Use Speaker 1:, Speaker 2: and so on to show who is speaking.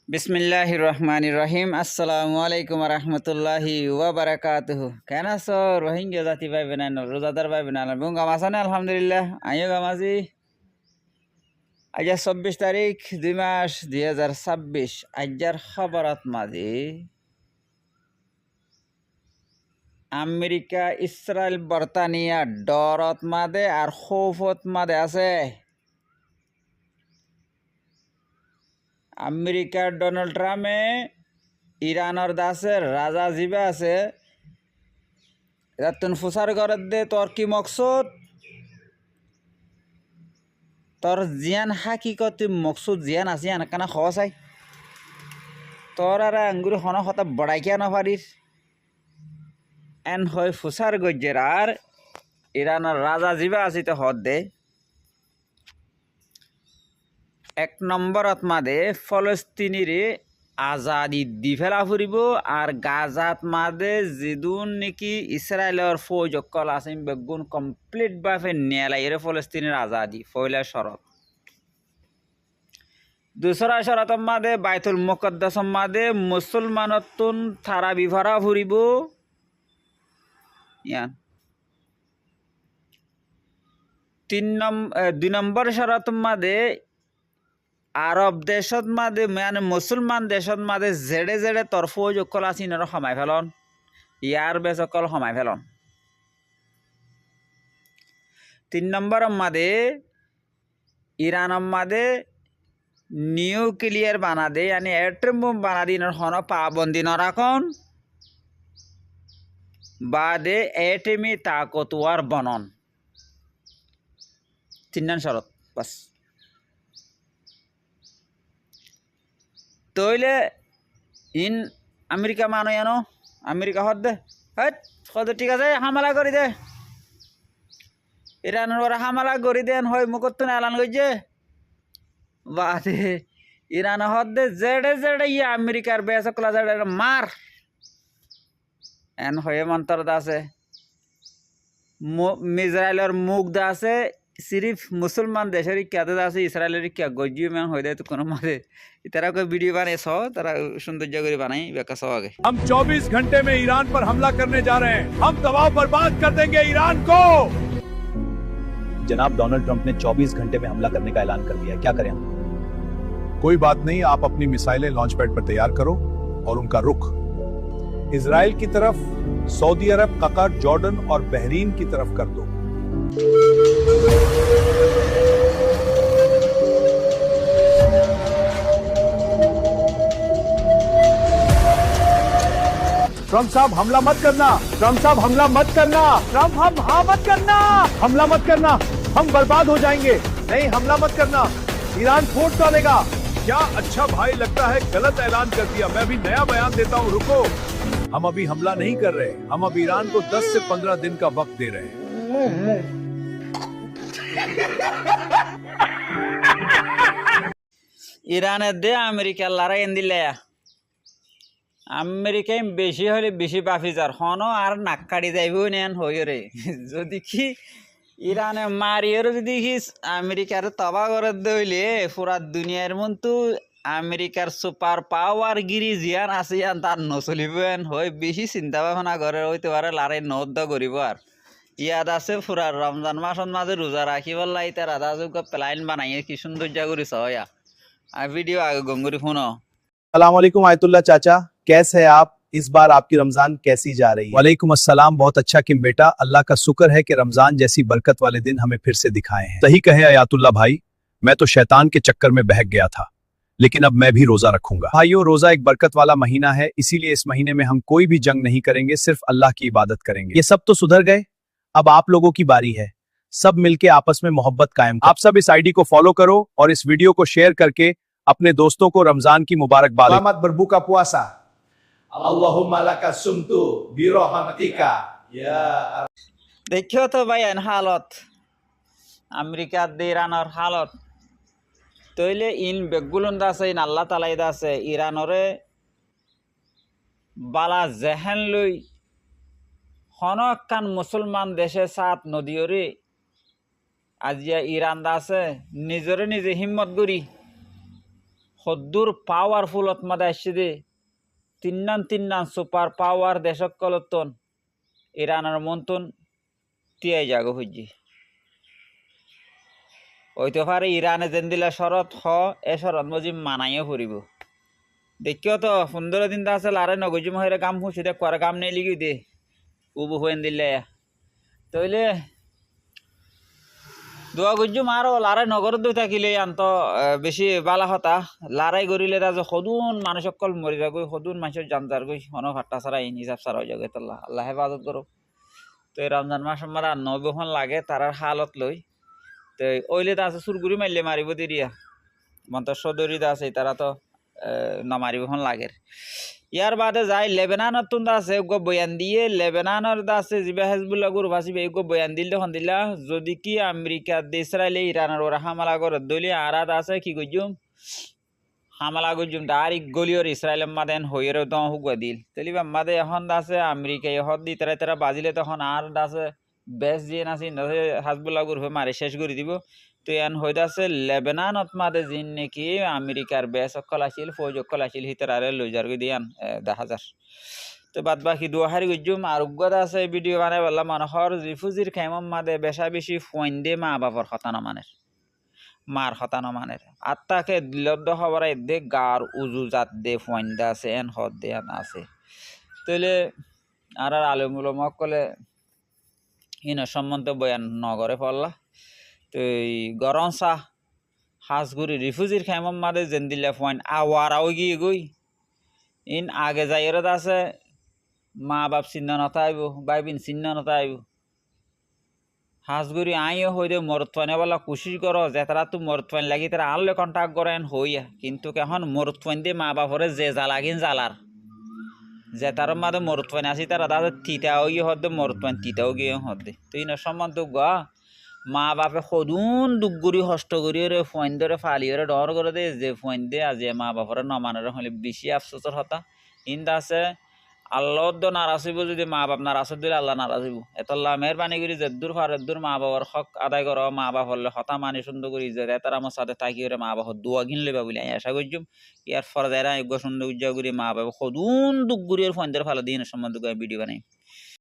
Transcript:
Speaker 1: বিসমিল্লাহির রহমানির রহিম। আসসালামু আলাইকুম রহমতুল্লাহি ওয়া বারাকাতুহু। কেন আছো রোহিঙ্গা জাতি ভাই বেনান রোজাদার ভাই বেনান বুং গামাসানে আলহামদুলিল্লাহ আইও গামাজি। আজ 24 তারিখ 2 মাস 2026। আজ্জার খবরত মাঝে আমেরিকা ইসরায়েল বর্তানিয়া ডরত মাদে আর খৌফত মাদে আছে। আমেরিকার ডোনাল্ড ট্রাম্পে ইরানের দাসে রাজা জিবা আছে রাতুন ফুসার ঘরের দে তোর কি মকসুদ তোর জিয়ান হাকিকতি মকসুদ জিয়ান আছে আনকানা খাওয়া চাই তোর আর আঙ্গুর হন হতা বড়াই কিয়া নপারির এন হয় ফুসার গজ্জের আর ইরানের রাজা জিবা আছে তো হদ দে 1 নম্বরত মাদে ফলস্তিনিরে আজাদি দি ফেলা ফুরিব আর গাজাত মাদে যেদুন নাকি ইসরায়েলের ফৌজ অকল আছে বেগুন কমপ্লিট ভাবে নেলাইরে ফলস্তিনের আজাদি পয়লা শরত। দুসরা শরত মাদে বাইতুল মুকদ্দাস মাদে মুসলমানতুন থারা বিভরা ফুরিব ইয়ান। 2 নম্বর শরত মাদে আরব দেশত মাদে মানে মুসলমান দেশত মাদে জেডে জেডে তোর ফৌজ অকল আছে ইনার সমাই ফেলন ইয়ার বেশ অকল সমাই ফেলন। 3 নম্বর মাদে ইরান মাদে নিউক্লিয়ার বানা দে yani এটম বোম বানা দিন হন পাবন্দি ন রাখন বাদে এটমি তাকতওয়ার বনন 3 নং শরত বাস। তইলে ইন আমেরিকা মানো জানো আমেরিকা হদ দে হদ ঠিক আছে হামলা করি দে ইরানের ওরা হামলা করি দেন হয় মুখত এলান করছে বাদে ইরান হদ দে জেডে জেডে ইয়ে আমেরিকার বেসকলা জেডে মার এন হয়ে মন্তর আছে ইসরায়েলের মুখ দা আছে सिर्फ मुसलमान देशर क्या আছে ইসরায়েলের क्या গজিও মান হয়ে তো কোনো মাঝে তারা कोई वीडियो बने सो तारा सौंदर्य করে বানাই বেকা সো आगे।
Speaker 2: हम 24 घंटे में ईरान पर हमला करने जा रहे हैं। हम दबाव बर्बाद कर देंगे ईरान को।
Speaker 3: जनाब डोनाल्ड ट्रंप ने 24 घंटे में हमला करने का ऐलान कर दिया, क्या करें हम?
Speaker 2: कोई बात नहीं, आप अपनी मिसाइलें लॉन्च पैड पर तैयार करो और उनका रुख इजराइल की तरफ, सऊदी अरब, कतर, जॉर्डन और बहरीन की तरफ कर दो। ट्रंप साहब हमला मत करना, ट्रंप साहब हमला मत करना, ट्रंप हम हाँ मत करना, हमला मत करना, हम बर्बाद हो जाएंगे। नहीं हमला मत करना, ईरान फूट डालेगा। क्या अच्छा भाई लगता है, गलत ऐलान कर दिया। मैं अभी नया बयान देता हूँ, रुको। हम अभी हमला नहीं कर रहे, हम अब ईरान को 10 से 15 दिन का वक्त दे रहे हैं।
Speaker 1: ইরানের দে আমেরিকার লড়াই দিলে আমেরিকায় বেশি হলে বেশি বাফি যার হন আর নাক কাটি যাইব নেন হয়ে রে যদি কি ইরানে মারিয়েরও যদি কি আমেরিকার তবা করে দইলে পুরা দুনিয়ার মতো আমেরিকার সুপার পাওয়ার গিরি জিয়ান আছে তার নচলিবেন হয় বেশি চিন্তা ভাবনা করে হইতে পারে লড়াই নদ্দ করিব আর ইয়াদ আছে পুরা রমজান মাসের মাঝে রোজা রাখিব লাই তার আধা যুগ প্লাইন বানাইয়ে কি সৌন্দর্য করিস হয়া আর ভিডিও আগে গঙ্গুরি শুনো।
Speaker 3: अस्सलाम वालेकुम आयतुल्लाह चाचा, कैसे हैं आप? इस बार आपकी रमजान कैसी जा रही है? वालेकुम अस्सलाम, बहुत अच्छा किम बेटा, अल्लाह का शुक्र है कि रमजान जैसी बरकत वाले दिन हमें फिर से दिखाए हैं। सही कहे आयतुल्लाह भाई, मैं तो शैतान के चक्कर में बहक गया था, लेकिन अब मैं भी रोजा रखूंगा। भाइयों, रोजा एक बरकत वाला महीना है, इसीलिए इस महीने में हम कोई भी जंग नहीं करेंगे, सिर्फ अल्लाह की इबादत करेंगे। ये सब तो सुधर गए, अब आप लोगों की बारी है। सब मिलके आपस में मोहब्बत कायम करो। आप सब इस आईडी को फॉलो करो और इस वीडियो को शेयर करके अपने दोस्तों को रमजान की मुबारकबाद।
Speaker 4: Selamat berbuka puasa. Allahumma laka sumtu birahmatika ya.
Speaker 1: দেখিও তো ভাই এন হালত আমেরিকার দে ইরানের হালত তইলে ইন বেগুলন্দ আছে ইন আল্লাহ তালাই আছে ইরানরে বালা জেহেন লই হনকান মুসলমান দেশে সাত নদীরে আজিয়া ইরান দা আছে নিজরে নিজে হিম্মত করি সদ্দুর পাওয়ারফুলত মাদে আসছে দে তিন্নান সুপার পাওয়ার দেশক কলতন ইরানের মন্তন তিয়াই জাগো হইজি হইতে পারে ইরানে যেন দিলা শরৎ এ শরৎ মজি মানাইও ফুরিব দেখিও তো 15 দিন আছে লারে নগজুম হয়ে কাম হুসি দে করে কাম নেই লিখি দে উবু হইন দিলে তইলে দোয়া গুজুম আরো লারে নগর দই থাকিলে আন্ত বেশি বালা হতা লারাই গরিলে রাজ সদুন মানুষ সকল মরি যাগই সদুন মানুষের জানজার গই হন ফাট্টা ছাড়া ইন হিসাব ছাড়া হয়ে যাবে তাল্লাহ আল্লাহ হেফাজত করো তো এই রমজান মাস মারা 90 লাগে তারার হালত লই তো ওইলে তো আছে সুরগুড়ি মারলে মারিব দিরিয়া মন্ত সদরিদা আছে তারা তো নামারিব লাগের ইয়ার বাদে যাই লেবাননত তুন্দা আছে গো বয়ান দিয়ে লেবাননের দা আছে জিবা হেজবুল্লাহ গুরু ভাসিবে গো বয়ান দিল হন দিলা যদি কি আমেরিকা ইসরায়েল ইরানের ওরা হামলা করে দলি আরাদ আছে কি গজুম হামলা গজুম ডাইরেক্ট গলিয়র ইসরায়েলের মাদেন হইয়ের দম হুগা দিল তেলিবা মাদে এখন আছে আমেরিকা হদ দি তারা বাজিলে তখন আর আছে বেশ যে নাসি হাজবুল্লাহ গুরু মারে শেষ করে দিব তো এন হইতে আছে লেবাননত মাদে জিন নাকি আমেরিকার বেশ অকল আছিল ফৌজ অকল আছিল হিতার আরে লই যার দিয়ান 10,000 তো বাদ বাকি দুহারি গুজুম আর উগ্গত আছে ভিডিও বানাই বললাম মানুষের রিফিউজির খেমম মাদে বেশা বেশি ফোন দে মা বাবার হতানো মানের মার হতানো মানের আত্মাকে দিলদ্দ খবরাই দে গার উজু জাত দে ফোন দে আছে এন হদ দে আছে তইলে আর আলমুলম কলে ইন সম্বন্ধে বয়ান নগরে পড়লা তো এই গরম চাহ হাঁসগুড়ি রিফিউজির খেমম মাদে যেন দিলে পয়েন্ট আওয়ারাও গিয়ে গই ইন আগে যাইর আছে মা বাপ চিহ্ন নথাইব বাইবিন চিহ্ন নথাইব হাঁসগুড়ি আইও হই দে মরতফানে বলা কোশিশ করো যে তারা তো মরতফান লাগি তারা আনলে কন্ট্যাক্ট করেন হইয়া কিন্তু এখন মরতফান দিয়ে মা বাপরে যে জ্বালাগিন জ্বালার যে তার মাদে মরতফান আসি তারা তাদের তিতাও গিয়ে হদে মরতফান তিতাও গিয়ে হদে তো ইন সম্মান তো গা মা বাপে সদুন দুগুড়ি হষ্ট করি রে ফোন ধরে ফালিয়ে ডর করে দে যে ফোন দে আজি মা বাপরে নমানের হলে বেশি আফসোসের হতা ইন্দা আছে আল্লাহ নারাজ হইব যদি মা বাপ নারাজ দিলে আল্লাহ নারাজ হইব এতল্লাহ মেহরবানি করি যেদূর ফারেদূর মা বাবার হক আদায় করো মা বাপ হলে হতা মানি সুন্দর করি যে তার আমার সাথে থাকি মা বাপ দোয়া ঘিন লেবা বলে আমি আশা করছুম ইয়ার ফর যারা সুন্দর উজ্জা করি মা বাপ সদুন দুগুড়ি ফোন ধরে ফালো দিন সম্বন্ধে ভিডিও বানাই